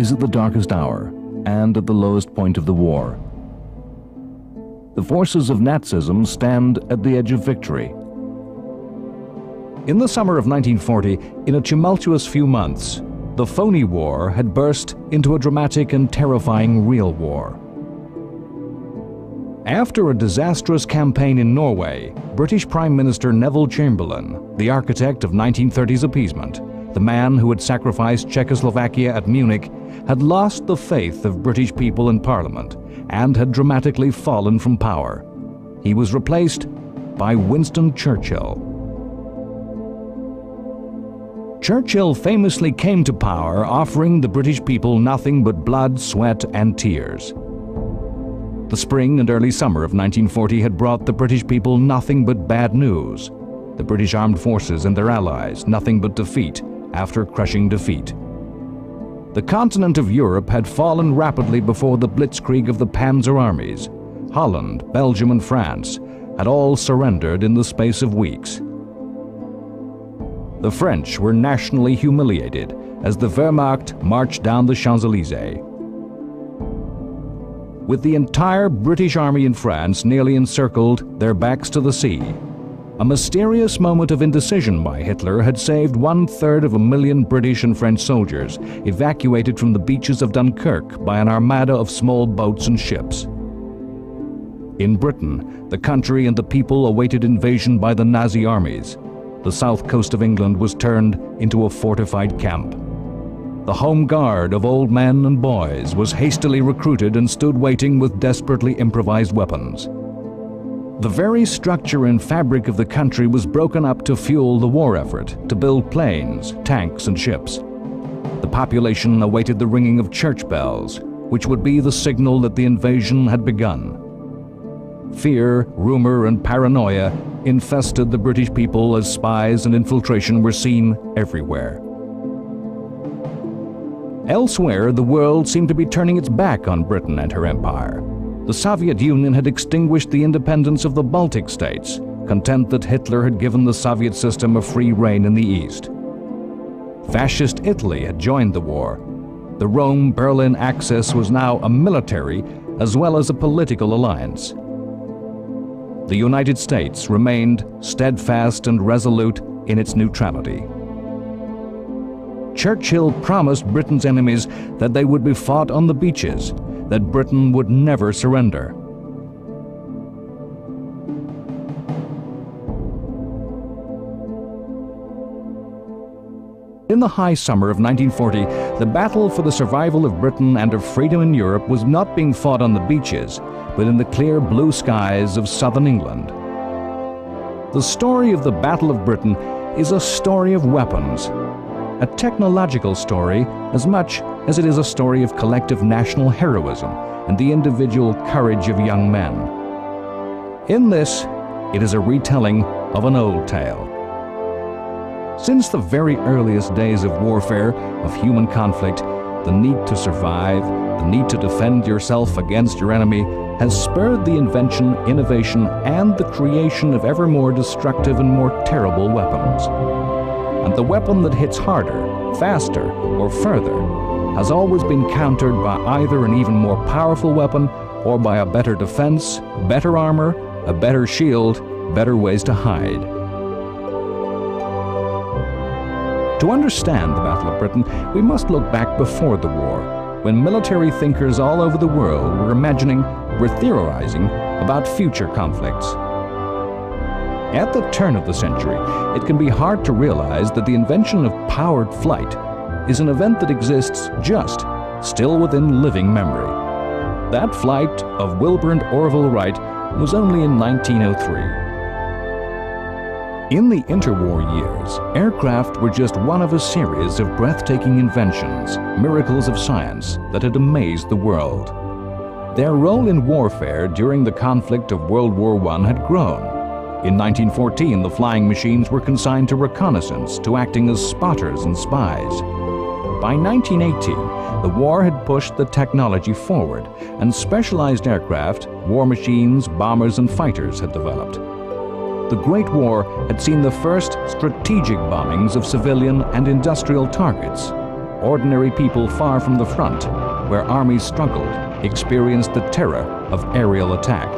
is at the darkest hour and at the lowest point of the war. The forces of Nazism stand at the edge of victory. In the summer of 1940, in a tumultuous few months, the phony war had burst into a dramatic and terrifying real war. After a disastrous campaign in Norway, British Prime Minister Neville Chamberlain, the architect of 1930s appeasement, the man who had sacrificed Czechoslovakia at Munich, had lost the faith of British people in Parliament and had dramatically fallen from power. He was replaced by Winston Churchill. Churchill famously came to power offering the British people nothing but blood, sweat, and tears. The spring and early summer of 1940 had brought the British people nothing but bad news. The British armed forces and their allies nothing but defeat after crushing defeat. The continent of Europe had fallen rapidly before the blitzkrieg of the Panzer armies. Holland, Belgium, and France had all surrendered in the space of weeks. The French were nationally humiliated as the Wehrmacht marched down the Champs-Élysées. With the entire British army in France nearly encircled, their backs to the sea, a mysterious moment of indecision by Hitler had saved 1/3 British and French soldiers evacuated from the beaches of Dunkirk by an armada of small boats and ships. In Britain, the country and the people awaited invasion by the Nazi armies. The south coast of England was turned into a fortified camp. The home guard of old men and boys was hastily recruited and stood waiting with desperately improvised weapons. The very structure and fabric of the country was broken up to fuel the war effort, to build planes, tanks, and ships. The population awaited the ringing of church bells, which would be the signal that the invasion had begun. Fear, rumor, and paranoia infested the British people as spies and infiltration were seen everywhere. Elsewhere, the world seemed to be turning its back on Britain and her empire. The Soviet Union had extinguished the independence of the Baltic states, content that Hitler had given the Soviet system a free rein in the East. Fascist Italy had joined the war. The Rome-Berlin axis was now a military as well as a political alliance. The United States remained steadfast and resolute in its neutrality. Churchill promised Britain's enemies that they would be fought on the beaches, that Britain would never surrender. In the high summer of 1940, the battle for the survival of Britain and of freedom in Europe was not being fought on the beaches, but in the clear blue skies of southern England. The story of the Battle of Britain is a story of weapons, a technological story as much as it is a story of collective national heroism and the individual courage of young men. In this, it is a retelling of an old tale. Since the very earliest days of warfare, of human conflict, the need to survive, the need to defend yourself against your enemy, has spurred the invention, innovation, and the creation of ever more destructive and more terrible weapons. And the weapon that hits harder, faster, or further has always been countered by either an even more powerful weapon or by a better defense, better armor, a better shield, better ways to hide. To understand the Battle of Britain, we must look back before the war, when military thinkers all over the world were theorizing about future conflicts. At the turn of the century, it can be hard to realize that the invention of powered flight is an event that exists still within living memory. That flight of Wilbur and Orville Wright was only in 1903. In the interwar years, aircraft were just one of a series of breathtaking inventions, miracles of science that had amazed the world. Their role in warfare during the conflict of World War I had grown. In 1914, the flying machines were consigned to reconnaissance, to acting as spotters and spies. By 1918, the war had pushed the technology forward, and specialized aircraft, war machines, bombers, and fighters had developed. The Great War had seen the first strategic bombings of civilian and industrial targets. ordinary people far from the front, where armies struggled, experienced the terror of aerial attack.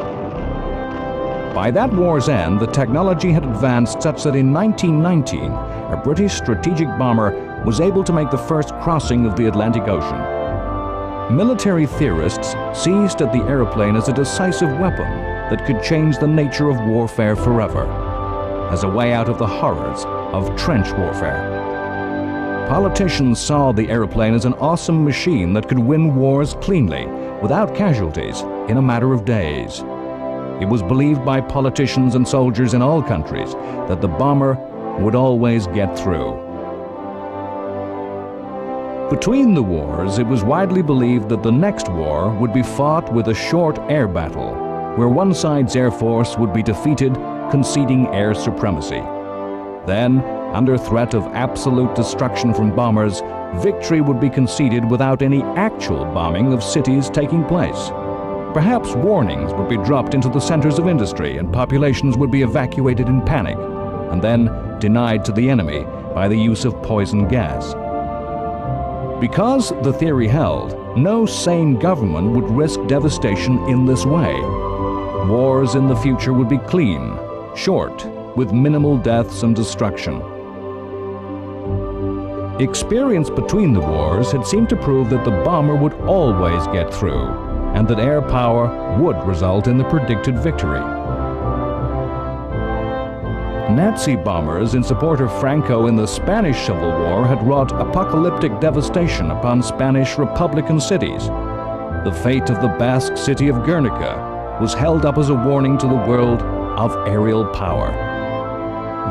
By that war's end, the technology had advanced such that in 1919, a British strategic bomber was able to make the first crossing of the Atlantic Ocean. Military theorists seized at the airplane as a decisive weapon that could change the nature of warfare forever, as a way out of the horrors of trench warfare. Politicians saw the airplane as an awesome machine that could win wars cleanly, without casualties, in a matter of days. It was believed by politicians and soldiers in all countries that the bomber would always get through. Between the wars, it was widely believed that the next war would be fought with a short air battle, where one side's air force would be defeated, conceding air supremacy. Then, under threat of absolute destruction from bombers, victory would be conceded without any actual bombing of cities taking place. Perhaps warnings would be dropped into the centers of industry and populations would be evacuated in panic, and then denied to the enemy by the use of poison gas. Because the theory held, no sane government would risk devastation in this way. Wars in the future would be clean, short, with minimal deaths and destruction. Experience between the wars had seemed to prove that the bomber would always get through, and that air power would result in the predicted victory. Nazi bombers in support of Franco in the Spanish Civil War had wrought apocalyptic devastation upon Spanish Republican cities. The fate of the Basque city of Guernica was held up as a warning to the world of aerial power.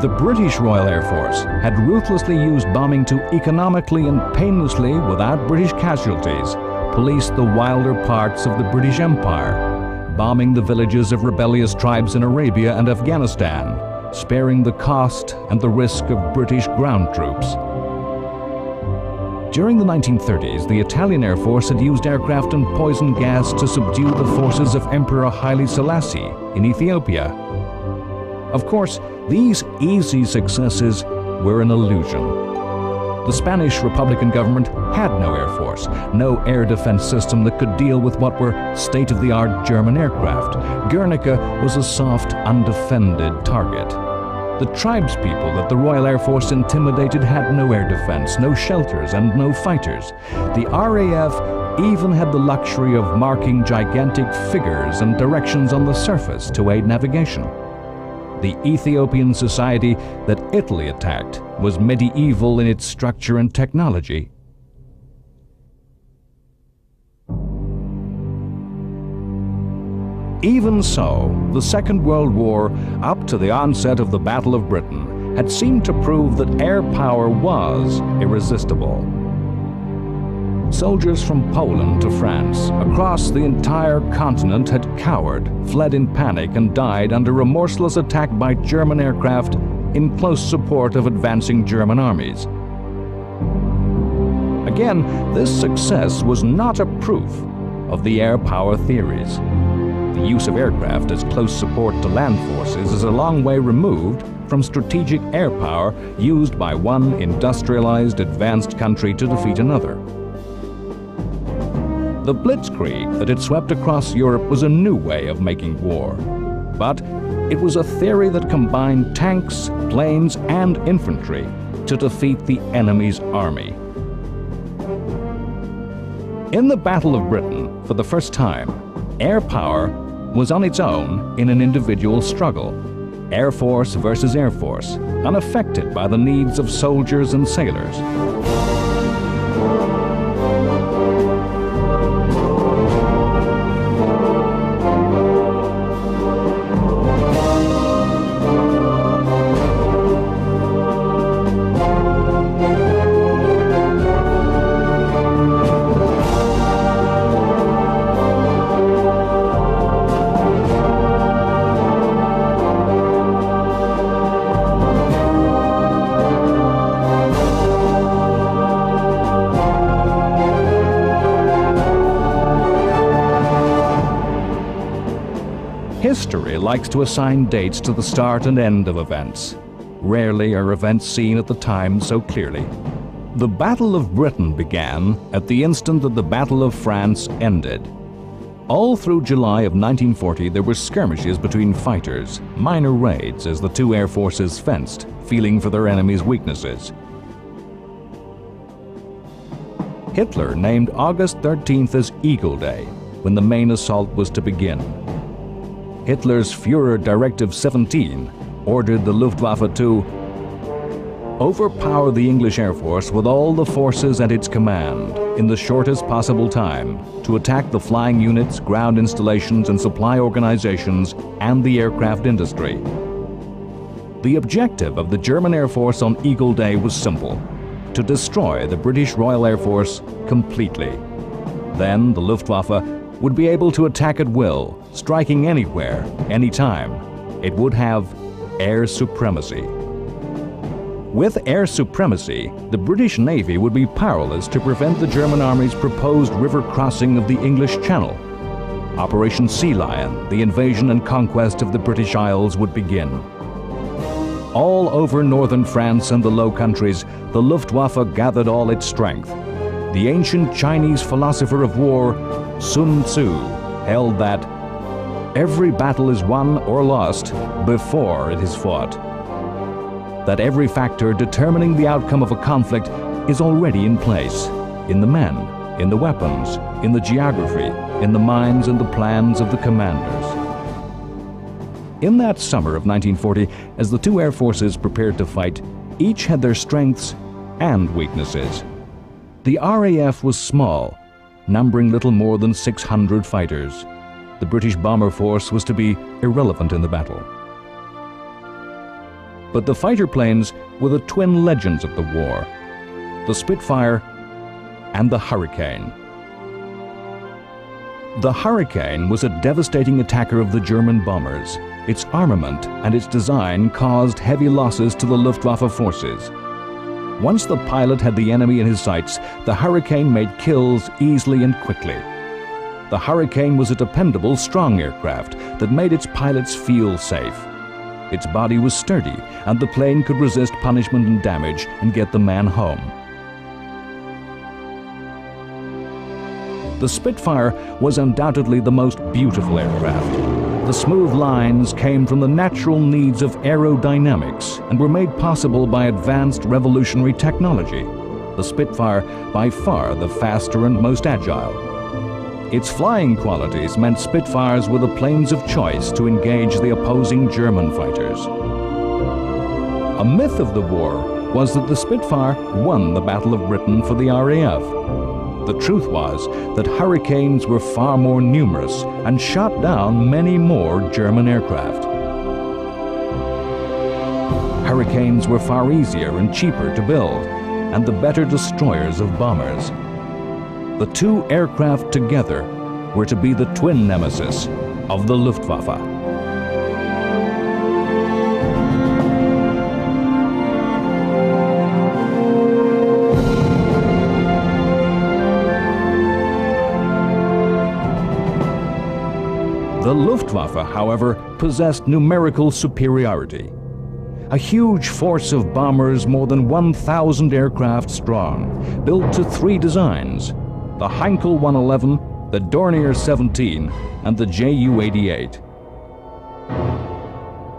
The British Royal Air Force had ruthlessly used bombing to economically and painlessly, without British casualties, police the wilder parts of the British Empire, bombing the villages of rebellious tribes in Arabia and Afghanistan, sparing the cost and the risk of British ground troops. During the 1930s, the Italian Air Force had used aircraft and poison gas to subdue the forces of Emperor Haile Selassie in Ethiopia. Of course, these easy successes were an illusion. The Spanish Republican government had no air force, no air defense system that could deal with what were state-of-the-art German aircraft. Guernica was a soft, undefended target. The tribespeople that the Royal Air Force intimidated had no air defense, no shelters, and no fighters. The RAF even had the luxury of marking gigantic figures and directions on the surface to aid navigation. The Ethiopian society that Italy attacked was medieval in its structure and technology. Even so, the Second World War, up to the onset of the Battle of Britain, had seemed to prove that air power was irresistible. Soldiers from Poland to France, across the entire continent, had cowered, fled in panic, and died under remorseless attack by German aircraft in close support of advancing German armies. Again, this success was not a proof of the air power theories. The use of aircraft as close support to land forces is a long way removed from strategic air power used by one industrialized, advanced country to defeat another. The Blitzkrieg that had swept across Europe was a new way of making war, but it was a theory that combined tanks, planes, and infantry to defeat the enemy's army. In the Battle of Britain, for the first time, air power was on its own in an individual struggle, Air Force versus Air Force, unaffected by the needs of soldiers and sailors. History likes to assign dates to the start and end of events. Rarely are events seen at the time so clearly. The Battle of Britain began at the instant that the Battle of France ended. All through July of 1940, there were skirmishes between fighters, minor raids as the two air forces fenced, feeling for their enemies' weaknesses. Hitler named August 13th as Eagle Day, when the main assault was to begin. Hitler's Führer Directive 17 ordered the Luftwaffe to overpower the English Air Force with all the forces at its command in the shortest possible time to attack the flying units, ground installations and supply organizations and the aircraft industry. The objective of the German Air Force on Eagle Day was simple: to destroy the British Royal Air Force completely. Then the Luftwaffe would be able to attack at will, striking anywhere, anytime. It would have air supremacy. With air supremacy, the British Navy would be powerless to prevent the German Army's proposed river crossing of the English Channel. Operation Sea Lion, the invasion and conquest of the British Isles, would begin. All over northern France and the Low Countries, the Luftwaffe gathered all its strength. The ancient Chinese philosopher of war, Sun Tzu, held that every battle is won or lost before it is fought. That every factor determining the outcome of a conflict is already in place, in the men, in the weapons, in the geography, in the minds and the plans of the commanders. In that summer of 1940, as the two air forces prepared to fight, each had their strengths and weaknesses. The RAF was small, numbering little more than 600 fighters. The British bomber force was to be irrelevant in the battle. But the fighter planes were the twin legends of the war, the Spitfire and the Hurricane. The Hurricane was a devastating attacker of the German bombers. Its armament and its design caused heavy losses to the Luftwaffe forces. Once the pilot had the enemy in his sights, the Hurricane made kills easily and quickly. The Hurricane was a dependable, strong aircraft that made its pilots feel safe. Its body was sturdy, and the plane could resist punishment and damage and get the man home. The Spitfire was undoubtedly the most beautiful aircraft. The smooth lines came from the natural needs of aerodynamics and were made possible by advanced revolutionary technology. The Spitfire, by far the faster and most agile. Its flying qualities meant Spitfires were the planes of choice to engage the opposing German fighters. A myth of the war was that the Spitfire won the Battle of Britain for the RAF. The truth was that Hurricanes were far more numerous and shot down many more German aircraft. Hurricanes were far easier and cheaper to build, and the better destroyers of bombers. The two aircraft together were to be the twin nemesis of the Luftwaffe. The Luftwaffe, however, possessed numerical superiority. A huge force of bombers, more than 1,000 aircraft strong, built to three designs: the Heinkel 111, the Dornier 17, and the Ju-88.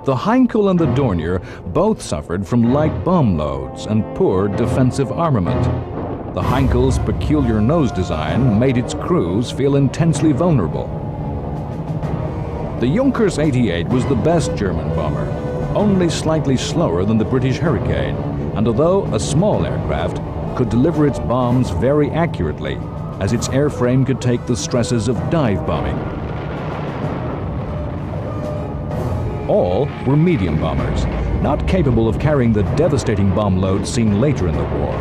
The Heinkel and the Dornier both suffered from light bomb loads and poor defensive armament. The Heinkel's peculiar nose design made its crews feel intensely vulnerable. The Junkers 88 was the best German bomber, only slightly slower than the British Hurricane, and although a small aircraft, could deliver its bombs very accurately, as its airframe could take the stresses of dive bombing. All were medium bombers, not capable of carrying the devastating bomb loads seen later in the war.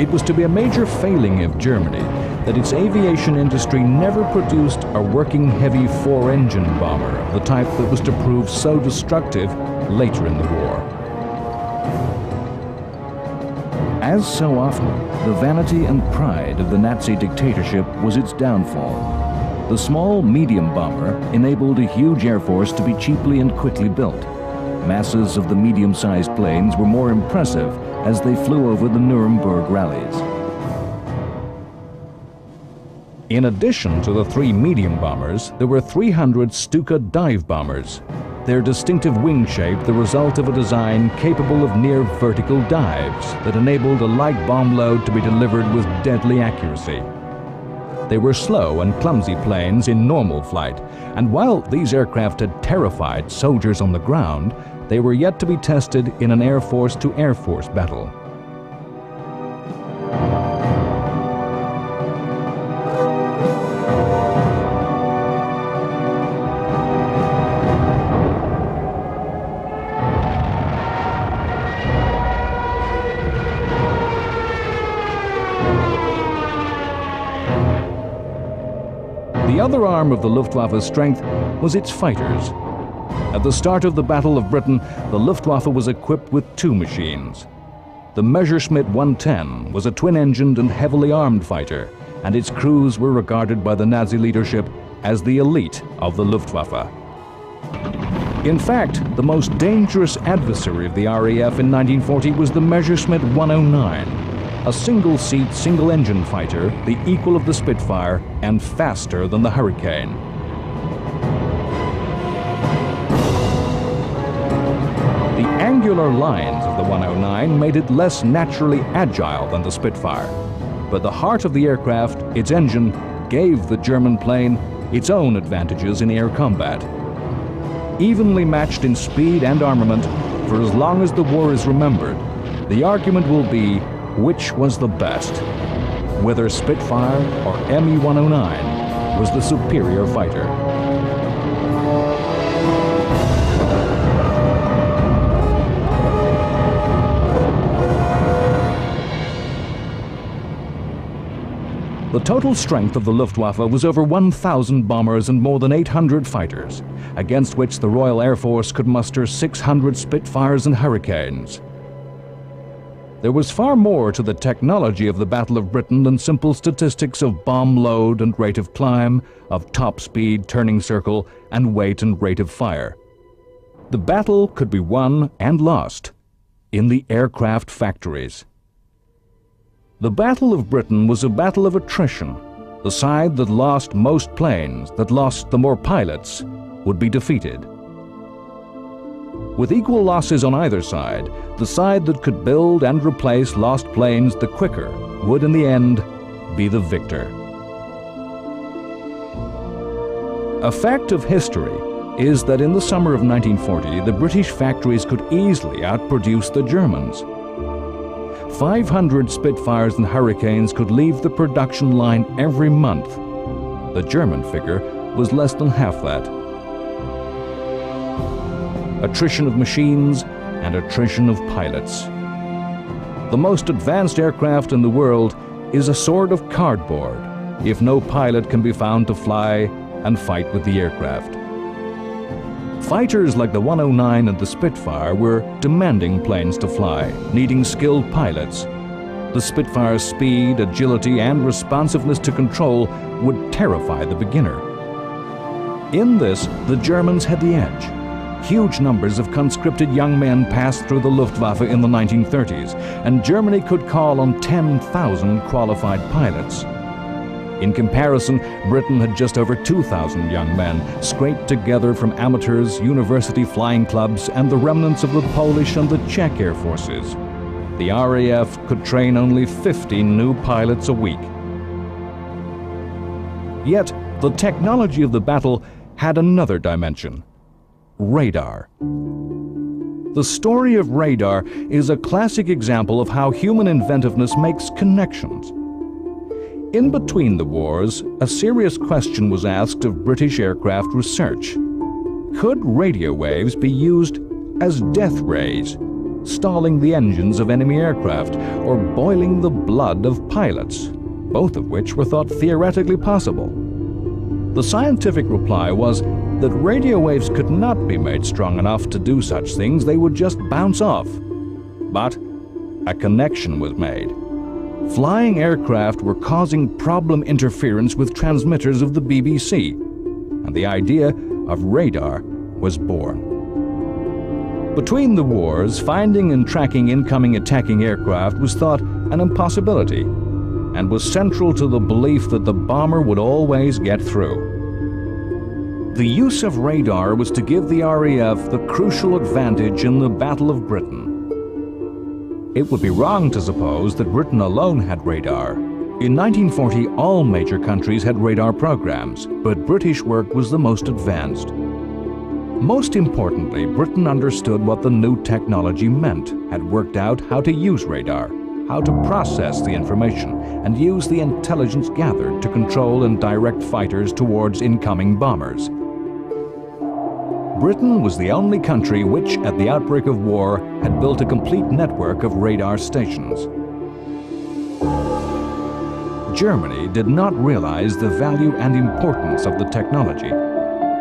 It was to be a major failing of Germany that its aviation industry never produced a working heavy four-engine bomber of the type that was to prove so destructive later in the war. As so often, the vanity and pride of the Nazi dictatorship was its downfall. The small medium bomber enabled a huge air force to be cheaply and quickly built. Masses of the medium-sized planes were more impressive as they flew over the Nuremberg rallies. In addition to the 3 medium bombers, there were 300 Stuka dive bombers, their distinctive wing shape the result of a design capable of near-vertical dives that enabled a light bomb load to be delivered with deadly accuracy. They were slow and clumsy planes in normal flight, and while these aircraft had terrified soldiers on the ground, they were yet to be tested in an Air Force-to-Air Force battle. The other arm of the Luftwaffe's strength was its fighters. At the start of the Battle of Britain, the Luftwaffe was equipped with 2 machines. The Messerschmitt 110 was a twin-engined and heavily armed fighter, and its crews were regarded by the Nazi leadership as the elite of the Luftwaffe. In fact, the most dangerous adversary of the RAF in 1940 was the Messerschmitt 109. A single-seat, single-engine fighter, the equal of the Spitfire and faster than the Hurricane. The angular lines of the 109 made it less naturally agile than the Spitfire, but the heart of the aircraft, its engine, gave the German plane its own advantages in air combat. Evenly matched in speed and armament, for as long as the war is remembered, the argument will be which was the best, whether Spitfire or Me-109 was the superior fighter. The total strength of the Luftwaffe was over 1,000 bombers and more than 800 fighters, against which the Royal Air Force could muster 600 Spitfires and Hurricanes. There was far more to the technology of the Battle of Britain than simple statistics of bomb load and rate of climb, of top speed, turning circle, and weight and rate of fire. The battle could be won and lost in the aircraft factories. The Battle of Britain was a battle of attrition. The side that lost most planes, that lost the more pilots, would be defeated. With equal losses on either side, the side that could build and replace lost planes the quicker would in the end be the victor. A fact of history is that in the summer of 1940, the British factories could easily outproduce the Germans. 500 Spitfires and Hurricanes could leave the production line every month. The German figure was less than half that. Attrition of machines and attrition of pilots. The most advanced aircraft in the world is a sword of cardboard if no pilot can be found to fly and fight with the aircraft. Fighters like the 109 and the Spitfire were demanding planes to fly, needing skilled pilots. The Spitfire's speed, agility, and responsiveness to control would terrify the beginner. In this, the Germans had the edge. Huge numbers of conscripted young men passed through the Luftwaffe in the 1930s, and Germany could call on 10,000 qualified pilots. In comparison, Britain had just over 2,000 young men, scraped together from amateurs, university flying clubs, and the remnants of the Polish and the Czech air forces. The RAF could train only 50 new pilots a week. Yet, the technology of the battle had another dimension. Radar. The story of radar is a classic example of how human inventiveness makes connections. In between the wars, a serious question was asked of British aircraft research. Could radio waves be used as death rays, stalling the engines of enemy aircraft or boiling the blood of pilots, both of which were thought theoretically possible? The scientific reply was that radio waves could not be made strong enough to do such things, they would just bounce off. But a connection was made. Flying aircraft were causing problem interference with transmitters of the BBC, and the idea of radar was born. Between the wars, finding and tracking incoming attacking aircraft was thought an impossibility and was central to the belief that the bomber would always get through. The use of radar was to give the RAF the crucial advantage in the Battle of Britain. It would be wrong to suppose that Britain alone had radar. In 1940, all major countries had radar programs, but British work was the most advanced. Most importantly, Britain understood what the new technology meant, had worked out how to use radar, how to process the information, and use the intelligence gathered to control and direct fighters towards incoming bombers. Britain was the only country which, at the outbreak of war, had built a complete network of radar stations. Germany did not realize the value and importance of the technology.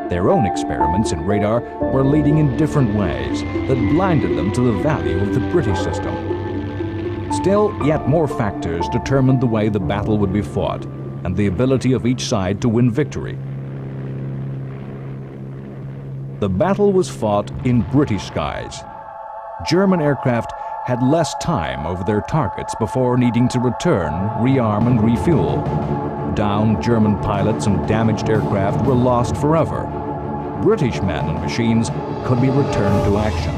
Their own experiments in radar were leading in different ways that blinded them to the value of the British system. Still, yet more factors determined the way the battle would be fought and the ability of each side to win victory. The battle was fought in British skies. German aircraft had less time over their targets before needing to return, rearm and refuel. Downed German pilots and damaged aircraft were lost forever. British men and machines could be returned to action.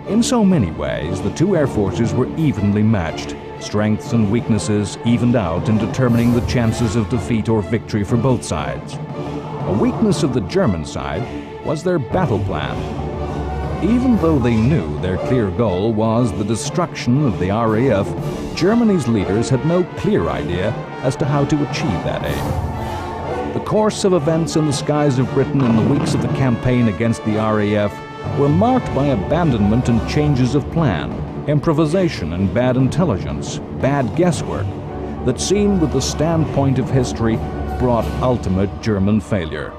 In so many ways, the two air forces were evenly matched. Strengths and weaknesses evened out in determining the chances of defeat or victory for both sides. A weakness of the German side was their battle plan. Even though they knew their clear goal was the destruction of the RAF, Germany's leaders had no clear idea as to how to achieve that aim. The course of events in the skies of Britain in the weeks of the campaign against the RAF were marked by abandonment and changes of plan, improvisation and bad intelligence, bad guesswork, that seen with the standpoint of history brought ultimate German failure.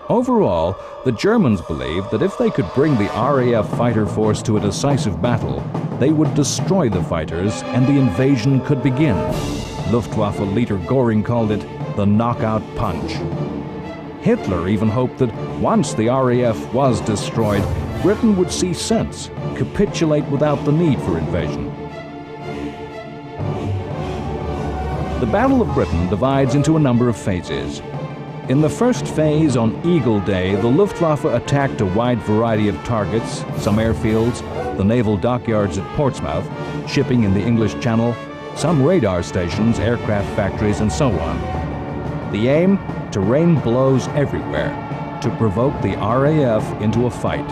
Overall, the Germans believed that if they could bring the RAF fighter force to a decisive battle, they would destroy the fighters and the invasion could begin. Luftwaffe leader Göring called it the knockout punch. Hitler even hoped that once the RAF was destroyed, Britain would see sense, capitulate without the need for invasion. The Battle of Britain divides into a number of phases. In the first phase, on Eagle Day, the Luftwaffe attacked a wide variety of targets, some airfields, the naval dockyards at Portsmouth, shipping in the English Channel, some radar stations, aircraft factories, and so on. The aim? To rain blows everywhere, to provoke the RAF into a fight.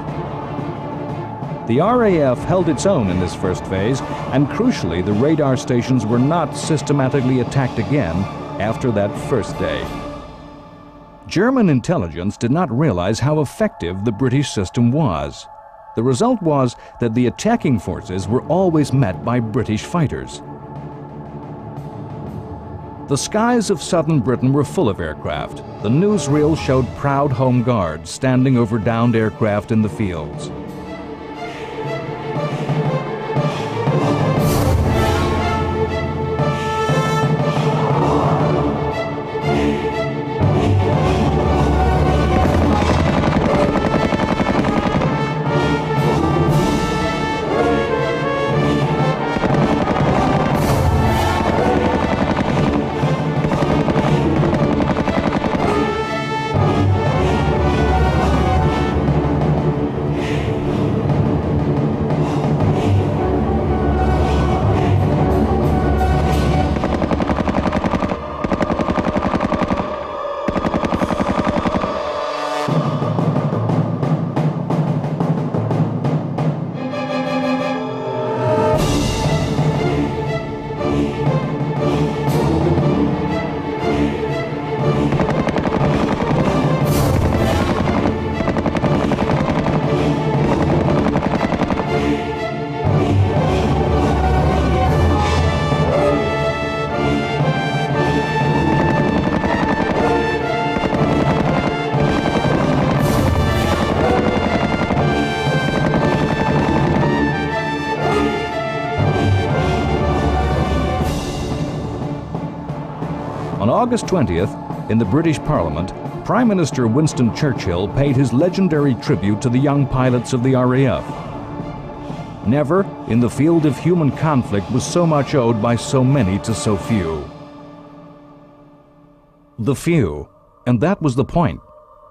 The RAF held its own in this first phase, and crucially, the radar stations were not systematically attacked again after that first day. German intelligence did not realize how effective the British system was. The result was that the attacking forces were always met by British fighters. The skies of southern Britain were full of aircraft. The newsreel showed proud home guards standing over downed aircraft in the fields. On August 20th, in the British Parliament, Prime Minister Winston Churchill paid his legendary tribute to the young pilots of the RAF. Never, in the field of human conflict, was so much owed by so many to so few. The few, and that was the point.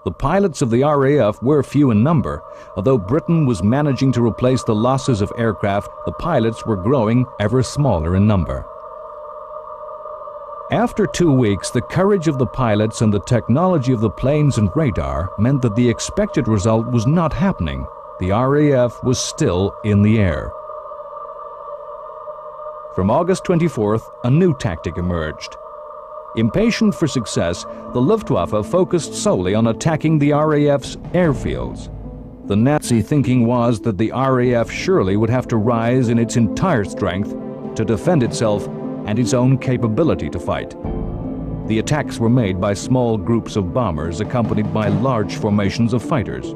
The pilots of the RAF were few in number. Although Britain was managing to replace the losses of aircraft, the pilots were growing ever smaller in number. After 2 weeks, the courage of the pilots and the technology of the planes and radar meant that the expected result was not happening. The RAF was still in the air. From August 24th, a new tactic emerged. Impatient for success, the Luftwaffe focused solely on attacking the RAF's airfields. The Nazi thinking was that the RAF surely would have to rise in its entire strength to defend itself and its own capability to fight. The attacks were made by small groups of bombers accompanied by large formations of fighters.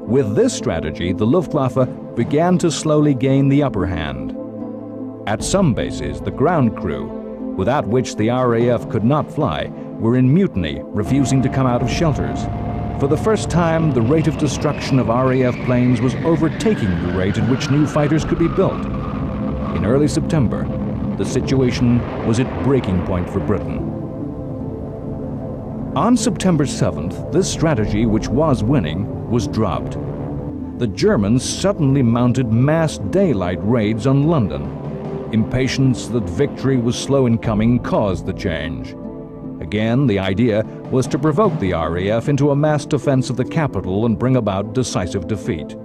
With this strategy, the Luftwaffe began to slowly gain the upper hand. At some bases, the ground crew, without which the RAF could not fly, were in mutiny, refusing to come out of shelters. For the first time, the rate of destruction of RAF planes was overtaking the rate at which new fighters could be built. In early September, the situation was at breaking point for Britain. On September 7th, this strategy, which was winning, was dropped. The Germans suddenly mounted mass daylight raids on London. Impatience that victory was slow in coming caused the change. Again, the idea was to provoke the RAF into a mass defense of the capital and bring about decisive defeat.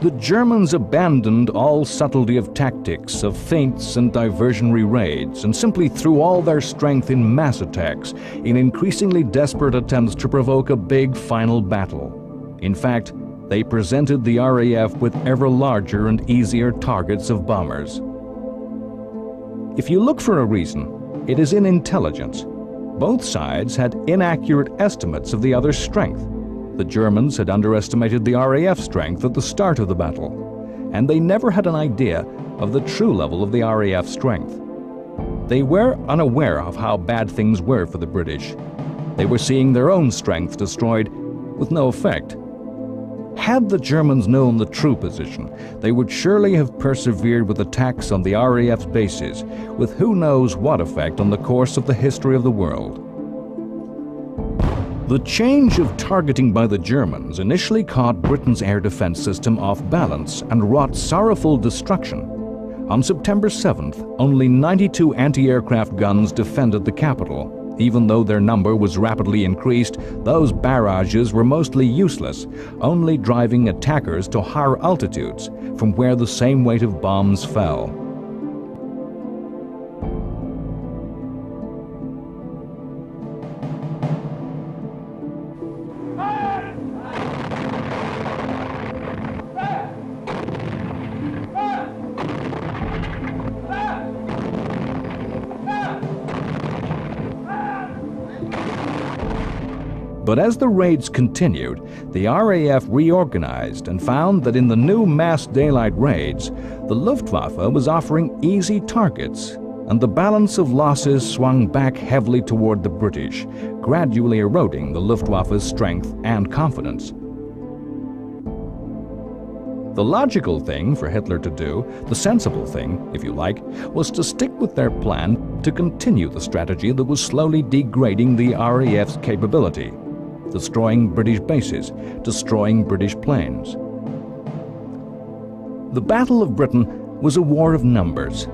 The Germans abandoned all subtlety of tactics, of feints and diversionary raids, and simply threw all their strength in mass attacks, in increasingly desperate attempts to provoke a big final battle. In fact, they presented the RAF with ever larger and easier targets of bombers. If you look for a reason, it is in intelligence. Both sides had inaccurate estimates of the other's strength. The Germans had underestimated the RAF strength at the start of the battle, and they never had an idea of the true level of the RAF strength. They were unaware of how bad things were for the British. They were seeing their own strength destroyed with no effect. Had the Germans known the true position, they would surely have persevered with attacks on the RAF's bases, with who knows what effect on the course of the history of the world. The change of targeting by the Germans initially caught Britain's air defense system off balance and wrought sorrowful destruction. On September 7th, only 92 anti-aircraft guns defended the capital. Even though their number was rapidly increased, those barrages were mostly useless, only driving attackers to higher altitudes from where the same weight of bombs fell. But as the raids continued, the RAF reorganized and found that in the new mass daylight raids, the Luftwaffe was offering easy targets, and the balance of losses swung back heavily toward the British, gradually eroding the Luftwaffe's strength and confidence. The logical thing for Hitler to do, the sensible thing, if you like, was to stick with their plan to continue the strategy that was slowly degrading the RAF's capability. Destroying British bases, destroying British planes. The Battle of Britain was a war of numbers.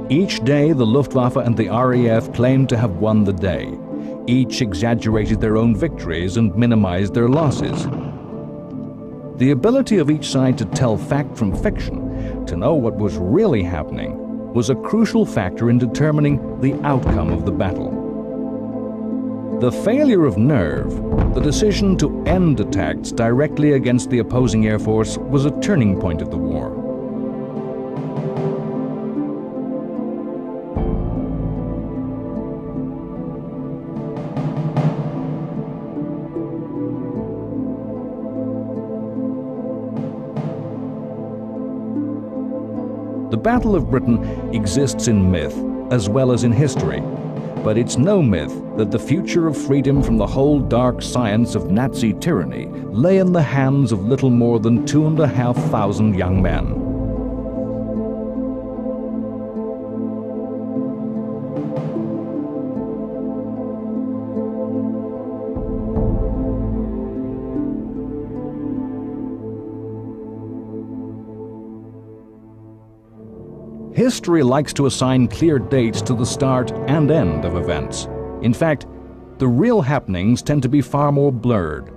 Each day the Luftwaffe and the RAF claimed to have won the day. Each exaggerated their own victories and minimized their losses. The ability of each side to tell fact from fiction, to know what was really happening, was a crucial factor in determining the outcome of the battle. The failure of nerve, the decision to end attacks directly against the opposing air force, was a turning point of the war. The Battle of Britain exists in myth as well as in history. But it's no myth that the future of freedom from the whole dark science of Nazi tyranny lay in the hands of little more than 2,500 young men. History likes to assign clear dates to the start and end of events. In fact, the real happenings tend to be far more blurred.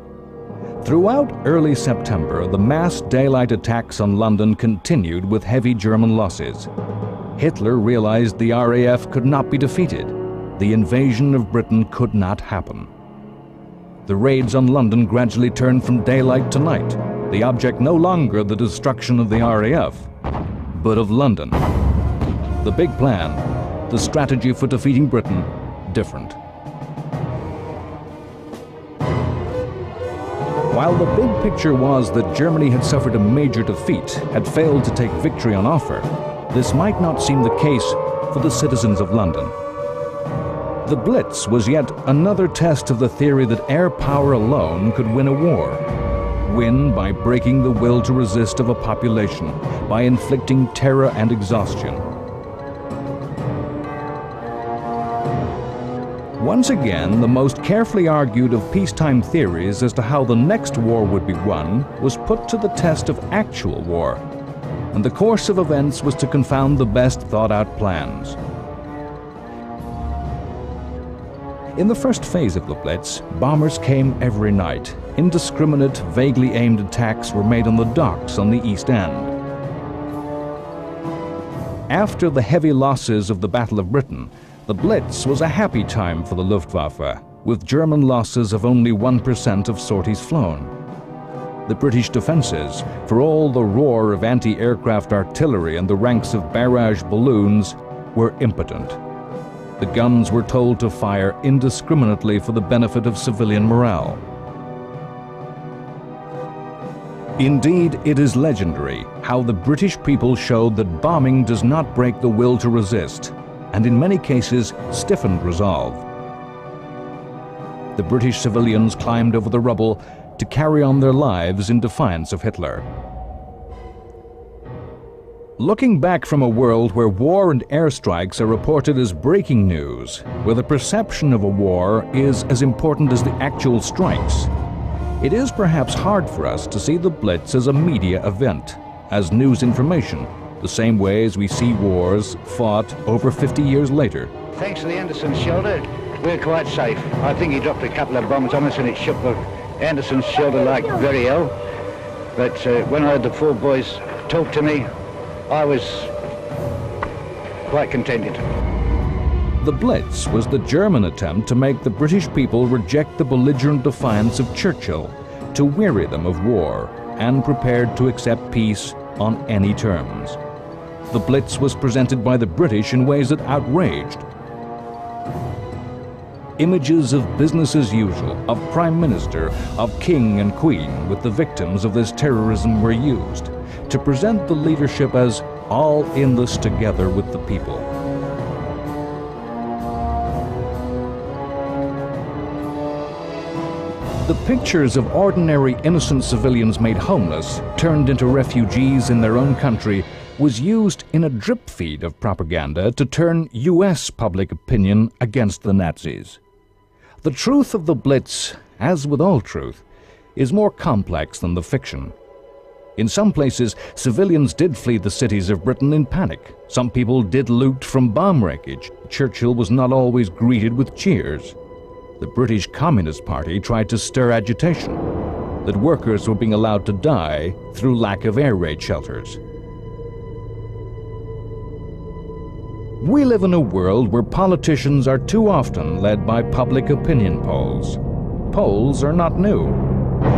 Throughout early September, the mass daylight attacks on London continued with heavy German losses. Hitler realized the RAF could not be defeated. The invasion of Britain could not happen. The raids on London gradually turned from daylight to night, the object no longer the destruction of the RAF, but of London. The big plan, the strategy for defeating Britain, different. While the big picture was that Germany had suffered a major defeat, had failed to take victory on offer, this might not seem the case for the citizens of London. The Blitz was yet another test of the theory that air power alone could win a war. Win by breaking the will to resist of a population, by inflicting terror and exhaustion. Once again, the most carefully argued of peacetime theories as to how the next war would be won was put to the test of actual war, and the course of events was to confound the best thought-out plans. In the first phase of the Blitz, bombers came every night. Indiscriminate, vaguely aimed attacks were made on the docks on the East End. After the heavy losses of the Battle of Britain, the Blitz was a happy time for the Luftwaffe, with German losses of only 1% of sorties flown. The British defenses, for all the roar of anti-aircraft artillery and the ranks of barrage balloons, were impotent. The guns were told to fire indiscriminately for the benefit of civilian morale. Indeed, it is legendary how the British people showed that bombing does not break the will to resist, and in many cases stiffened resolve. The British civilians climbed over the rubble to carry on their lives in defiance of Hitler. Looking back from a world where war and airstrikes are reported as breaking news, where the perception of a war is as important as the actual strikes, it is perhaps hard for us to see the Blitz as a media event, as news information, the same way as we see wars fought over 50 years later. Thanks to the Anderson shelter, we're quite safe. I think he dropped a couple of bombs on us and it shook the Anderson shelter like very hell. But when I heard the four boys talk to me, I was quite contented. The Blitz was the German attempt to make the British people reject the belligerent defiance of Churchill, to weary them of war, and prepared to accept peace on any terms. The Blitz was presented by the British in ways that outraged. Images of business as usual, of Prime Minister, of King and Queen with the victims of this terrorism were used to present the leadership as all in this together with the people. The pictures of ordinary innocent civilians made homeless, turned into refugees in their own country, was used in a drip feed of propaganda to turn US public opinion against the Nazis. The truth of the Blitz, as with all truth, is more complex than the fiction. In some places, civilians did flee the cities of Britain in panic. Some people did loot from bomb wreckage. Churchill was not always greeted with cheers. The British Communist Party tried to stir agitation, that workers were being allowed to die through lack of air raid shelters. We live in a world where politicians are too often led by public opinion polls. Polls are not new.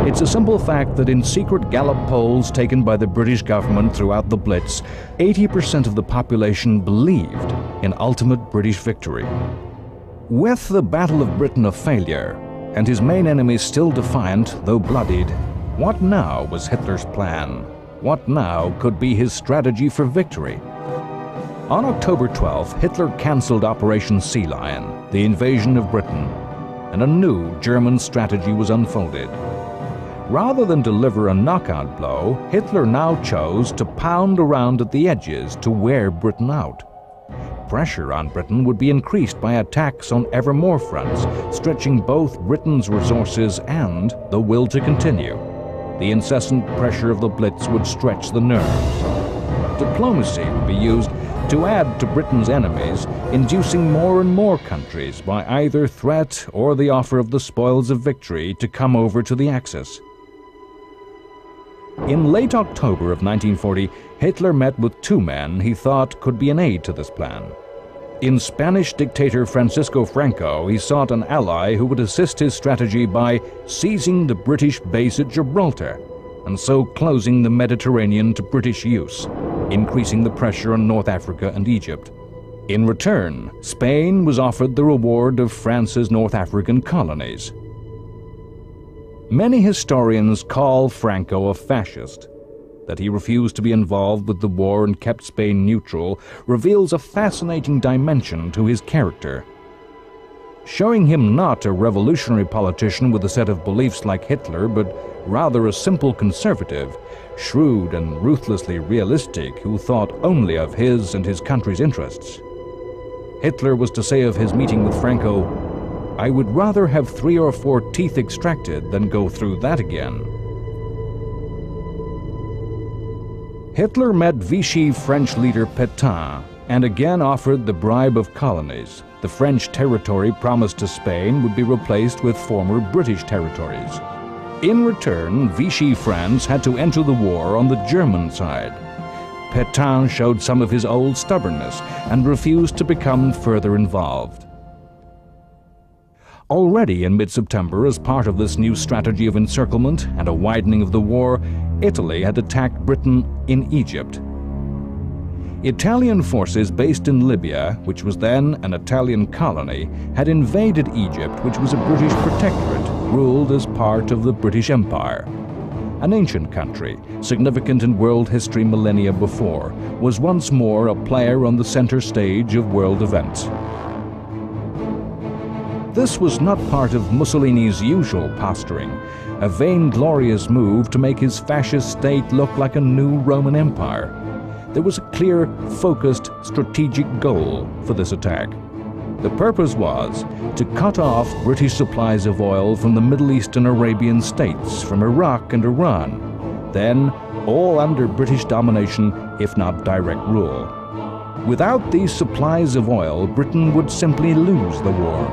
It's a simple fact that in secret Gallup polls taken by the British government throughout the Blitz, 80% of the population believed in ultimate British victory. With the Battle of Britain a failure, and his main enemies still defiant, though bloodied, what now was Hitler's plan? What now could be his strategy for victory? On October 12th, Hitler cancelled Operation Sea Lion, the invasion of Britain, and a new German strategy was unfolded. Rather than deliver a knockout blow, Hitler now chose to pound around at the edges to wear Britain out. Pressure on Britain would be increased by attacks on ever more fronts, stretching both Britain's resources and the will to continue. The incessant pressure of the Blitz would stretch the nerves. Diplomacy would be used to add to Britain's enemies, inducing more and more countries by either threat or the offer of the spoils of victory to come over to the Axis. In late October of 1940, Hitler met with two men he thought could be an aid to this plan. In Spanish dictator Francisco Franco, he sought an ally who would assist his strategy by seizing the British base at Gibraltar, and so closing the Mediterranean to British use, increasing the pressure on North Africa and Egypt. In return, Spain was offered the reward of France's North African colonies. Many historians call Franco a fascist. That he refused to be involved with the war and kept Spain neutral reveals a fascinating dimension to his character. Showing him not a revolutionary politician with a set of beliefs like Hitler, but rather a simple conservative, shrewd and ruthlessly realistic who thought only of his and his country's interests. Hitler was to say of his meeting with Franco, "I would rather have 3 or 4 teeth extracted than go through that again." Hitler met Vichy French leader Pétain and again offered the bribe of colonies. The French territory promised to Spain would be replaced with former British territories. In return, Vichy France had to enter the war on the German side. Pétain showed some of his old stubbornness and refused to become further involved. Already in mid-September, as part of this new strategy of encirclement and a widening of the war, Italy had attacked Britain in Egypt. Italian forces based in Libya, which was then an Italian colony, had invaded Egypt, which was a British protectorate, ruled as part of the British Empire. An ancient country, significant in world history millennia before, was once more a player on the center stage of world events. This was not part of Mussolini's usual posturing, a vainglorious move to make his fascist state look like a new Roman Empire. There was a clear, focused, strategic goal for this attack. The purpose was to cut off British supplies of oil from the Middle East and Arabian states, from Iraq and Iran, then all under British domination, if not direct rule. Without these supplies of oil, Britain would simply lose the war.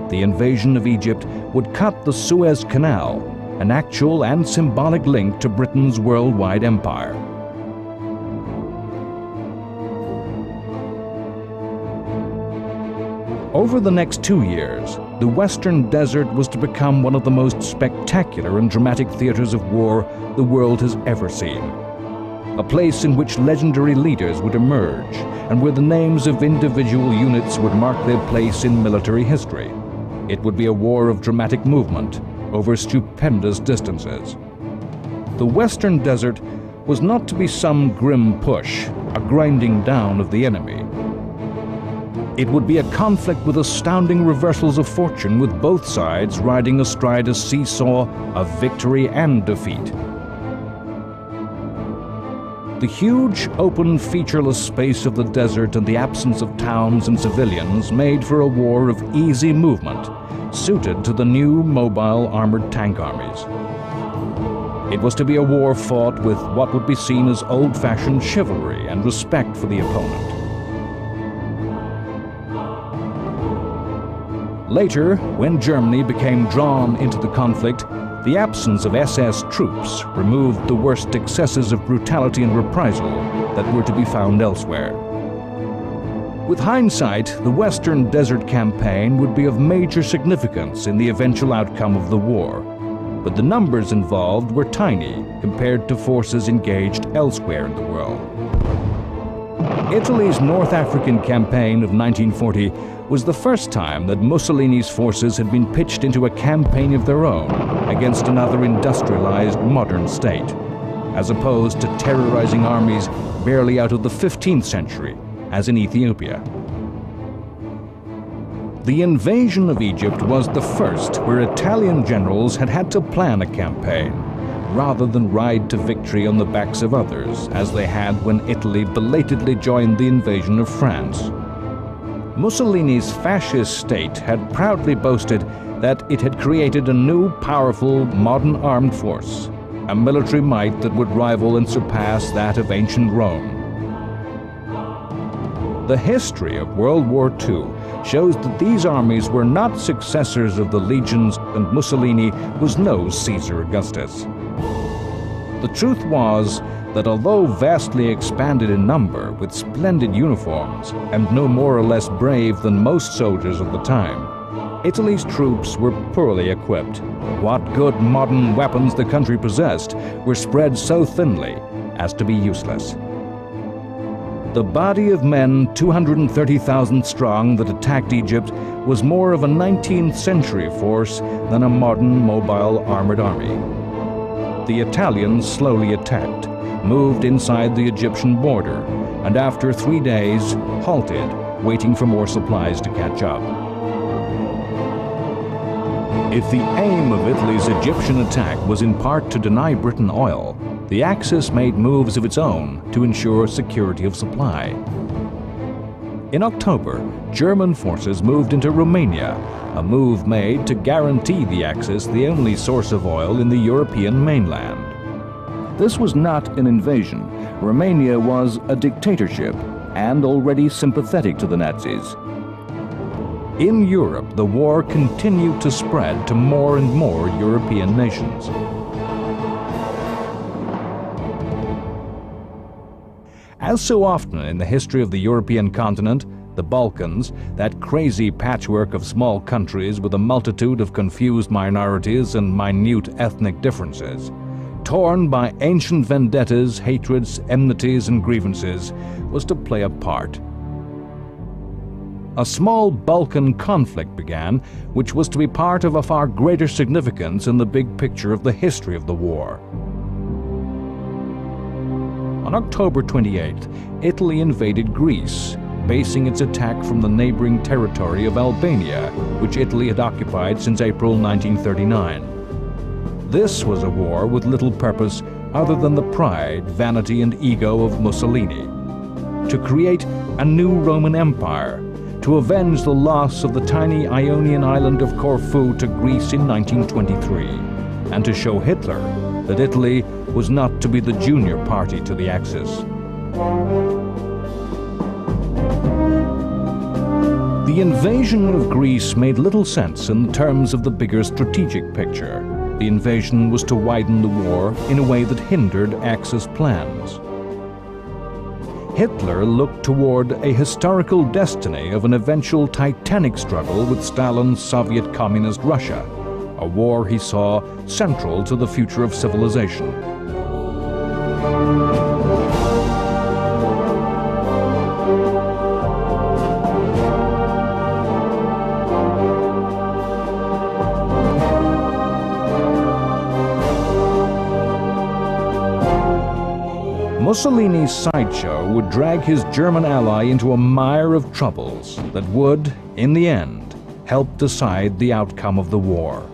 The invasion of Egypt would cut the Suez Canal, an actual and symbolic link to Britain's worldwide empire. Over the next 2 years, the Western Desert was to become one of the most spectacular and dramatic theaters of war the world has ever seen. A place in which legendary leaders would emerge and where the names of individual units would mark their place in military history. It would be a war of dramatic movement over stupendous distances. The Western Desert was not to be some grim push, a grinding down of the enemy. It would be a conflict with astounding reversals of fortune, with both sides riding astride a seesaw of victory and defeat. The huge, open, featureless space of the desert and the absence of towns and civilians made for a war of easy movement, suited to the new mobile armored tank armies. It was to be a war fought with what would be seen as old-fashioned chivalry and respect for the opponent. Later, when Germany became drawn into the conflict, the absence of SS troops removed the worst excesses of brutality and reprisal that were to be found elsewhere. With hindsight, the Western Desert Campaign would be of major significance in the eventual outcome of the war, but the numbers involved were tiny compared to forces engaged elsewhere in the world. Italy's North African campaign of 1940 was the first time that Mussolini's forces had been pitched into a campaign of their own against another industrialized modern state, as opposed to terrorizing armies barely out of the 15th century as in Ethiopia. The invasion of Egypt was the first where Italian generals had had to plan a campaign, rather than ride to victory on the backs of others, as they had when Italy belatedly joined the invasion of France. Mussolini's fascist state had proudly boasted that it had created a new, powerful, modern armed force, a military might that would rival and surpass that of ancient Rome. The history of World War II shows that these armies were not successors of the legions, and Mussolini was no Caesar Augustus. The truth was that although vastly expanded in number, with splendid uniforms, and no more or less brave than most soldiers of the time, Italy's troops were poorly equipped. What good modern weapons the country possessed were spread so thinly as to be useless. The body of men 230,000 strong that attacked Egypt was more of a 19th century force than a modern mobile armored army. The Italians slowly attacked, moved inside the Egyptian border, and after 3 days halted, waiting for more supplies to catch up. If the aim of Italy's Egyptian attack was in part to deny Britain oil, the Axis made moves of its own to ensure security of supply. In October, German forces moved into Romania, a move made to guarantee the Axis the only source of oil in the European mainland. This was not an invasion. Romania was a dictatorship and already sympathetic to the Nazis. In Europe, the war continued to spread to more and more European nations. As so often in the history of the European continent, the Balkans, that crazy patchwork of small countries with a multitude of confused minorities and minute ethnic differences, torn by ancient vendettas, hatreds, enmities, and grievances, was to play a part. A small Balkan conflict began, which was to be part of a far greater significance in the big picture of the history of the war. On October 28th, Italy invaded Greece, basing its attack from the neighboring territory of Albania, which Italy had occupied since April 1939. This was a war with little purpose other than the pride, vanity, and ego of Mussolini. To create a new Roman Empire, to avenge the loss of the tiny Ionian island of Corfu to Greece in 1923, and to show Hitler that Italy was not to be the junior party to the Axis. The invasion of Greece made little sense in terms of the bigger strategic picture. The invasion was to widen the war in a way that hindered Axis plans. Hitler looked toward a historical destiny of an eventual titanic struggle with Stalin's Soviet Communist Russia, a war he saw central to the future of civilization. Mussolini's sideshow would drag his German ally into a mire of troubles that would, in the end, help decide the outcome of the war.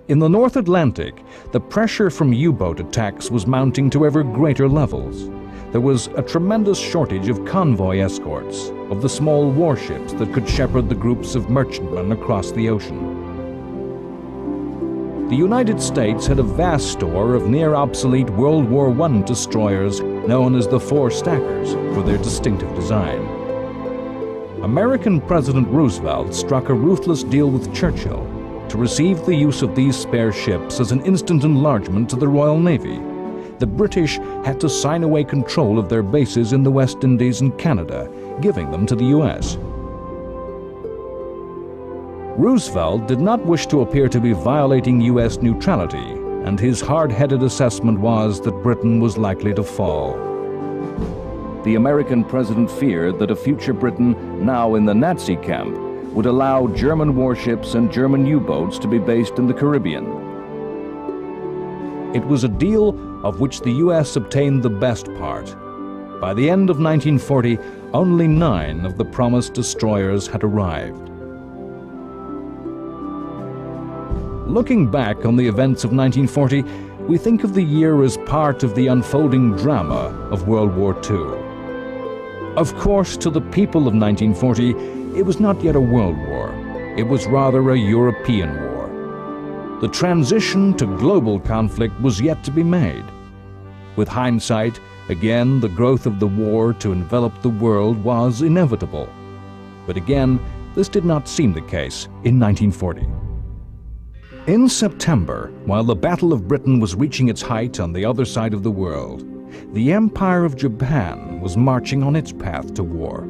In the North Atlantic, the pressure from U-boat attacks was mounting to ever greater levels. There was a tremendous shortage of convoy escorts, of the small warships that could shepherd the groups of merchantmen across the ocean. The United States had a vast store of near-obsolete World War I destroyers known as the Four Stackers for their distinctive design. American President Roosevelt struck a ruthless deal with Churchill to receive the use of these spare ships as an instant enlargement to the Royal Navy. The British had to sign away control of their bases in the West Indies and Canada, giving them to the U.S. Roosevelt did not wish to appear to be violating U.S. neutrality, and his hard-headed assessment was that Britain was likely to fall. The American president feared that a future Britain, now in the Nazi camp, would allow German warships and German U-boats to be based in the Caribbean. It was a deal of which the U.S. obtained the best part, By the end of 1940, only 9 of the promised destroyers had arrived. Looking back on the events of 1940, we think of the year as part of the unfolding drama of World War II. Of course, to the people of 1940, it was not yet a world war. It was rather a European war. The transition to global conflict was yet to be made. With hindsight, again, the growth of the war to envelop the world was inevitable. But again, this did not seem the case in 1940. In September, while the Battle of Britain was reaching its height on the other side of the world, the Empire of Japan was marching on its path to war.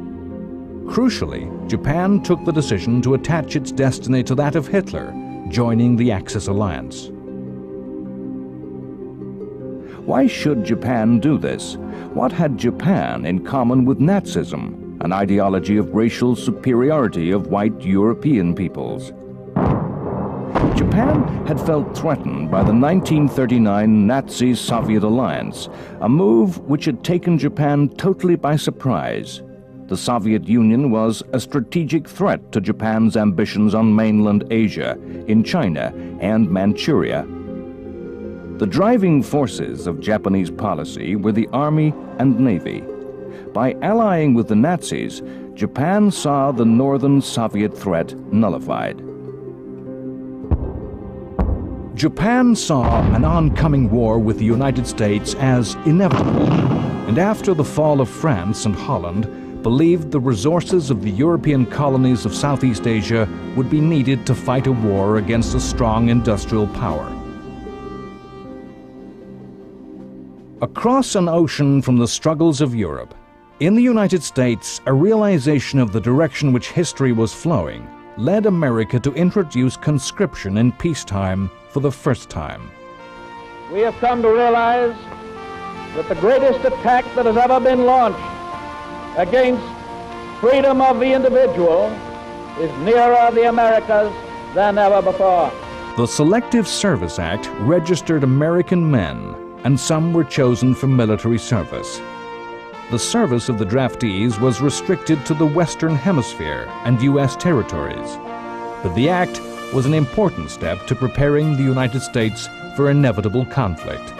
Crucially, Japan took the decision to attach its destiny to that of Hitler, joining the Axis alliance. Why should Japan do this? What had Japan in common with Nazism, an ideology of racial superiority of white European peoples? Japan had felt threatened by the 1939 Nazi-Soviet alliance, a move which had taken Japan totally by surprise. The Soviet Union was a strategic threat to Japan's ambitions on mainland Asia, in China, and Manchuria. The driving forces of Japanese policy were the Army and Navy. By allying with the Nazis, Japan saw the Northern Soviet threat nullified. Japan saw an oncoming war with the United States as inevitable, and after the fall of France and Holland, believed the resources of the European colonies of Southeast Asia would be needed to fight a war against a strong industrial power. Across an ocean from the struggles of Europe, in the United States, a realization of the direction which history was flowing led America to introduce conscription in peacetime for the first time. We have come to realize that the greatest attack that has ever been launched against freedom of the individual is nearer the Americas than ever before. The Selective Service Act registered American men, and some were chosen for military service. The service of the draftees was restricted to the Western Hemisphere and U.S. territories, but the act was an important step to preparing the United States for inevitable conflict.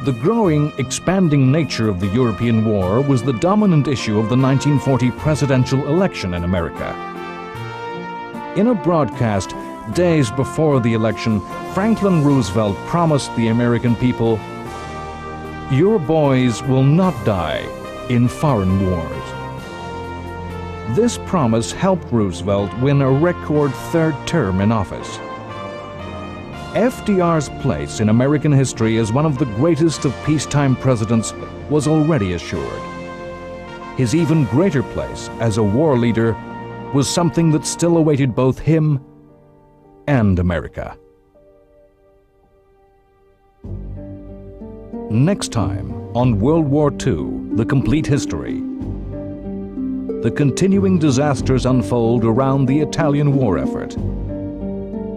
The growing, expanding nature of the European war was the dominant issue of the 1940 presidential election in America. In a broadcast days before the election, Franklin Roosevelt promised the American people, "Your boys will not die in foreign wars." This promise helped Roosevelt win a record third term in office. FDR's place in American history as one of the greatest of peacetime presidents was already assured. His even greater place as a war leader was something that still awaited both him and America. Next time on World War II, The Complete History. The continuing disasters unfold around the Italian war effort,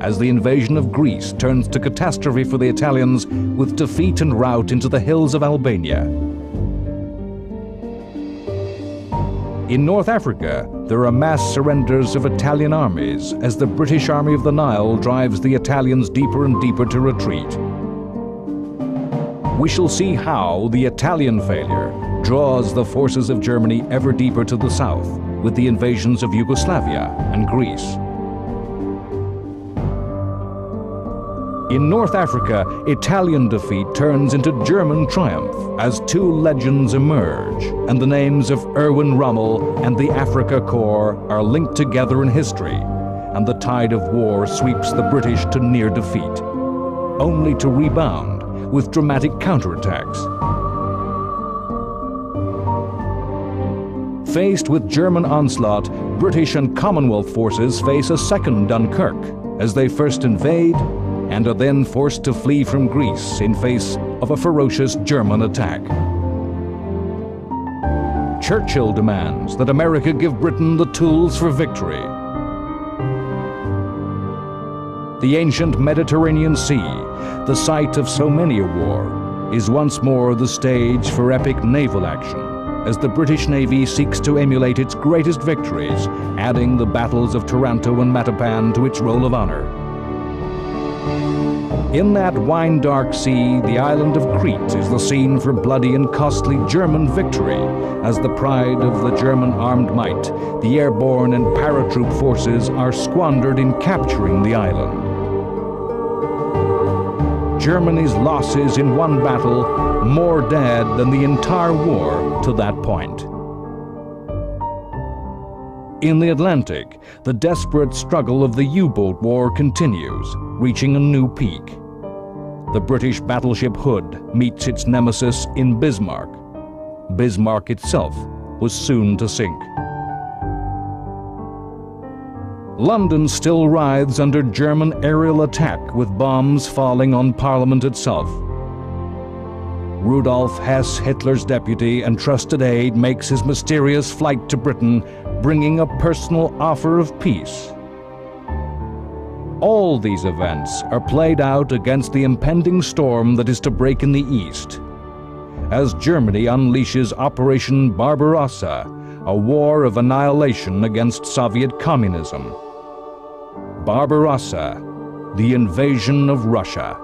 as the invasion of Greece turns to catastrophe for the Italians with defeat and rout into the hills of Albania. In North Africa, there are mass surrenders of Italian armies as the British Army of the Nile drives the Italians deeper and deeper to retreat. We shall see how the Italian failure draws the forces of Germany ever deeper to the south with the invasions of Yugoslavia and Greece. In North Africa, Italian defeat turns into German triumph as two legends emerge, and the names of Erwin Rommel and the Afrika Korps are linked together in history, and the tide of war sweeps the British to near defeat, only to rebound with dramatic counterattacks. Faced with German onslaught, British and Commonwealth forces face a second Dunkirk as they first invade and are then forced to flee from Greece in face of a ferocious German attack. Churchill demands that America give Britain the tools for victory. The ancient Mediterranean Sea, the site of so many a war, is once more the stage for epic naval action, as the British Navy seeks to emulate its greatest victories, adding the battles of Taranto and Matapan to its roll of honor. In that wine-dark sea, the island of Crete is the scene for bloody and costly German victory, as the pride of the German armed might, the airborne and paratroop forces are squandered in capturing the island. Germany's losses in one battle more dead than the entire war to that point. In the Atlantic, the desperate struggle of the U-boat war continues, reaching a new peak. The British battleship Hood meets its nemesis in Bismarck. Bismarck itself was soon to sink. London still writhes under German aerial attack, with bombs falling on Parliament itself. Rudolf Hess, Hitler's deputy and trusted aide, makes his mysterious flight to Britain, bringing a personal offer of peace. All these events are played out against the impending storm that is to break in the East, as Germany unleashes Operation Barbarossa, a war of annihilation against Soviet communism. Barbarossa, the invasion of Russia.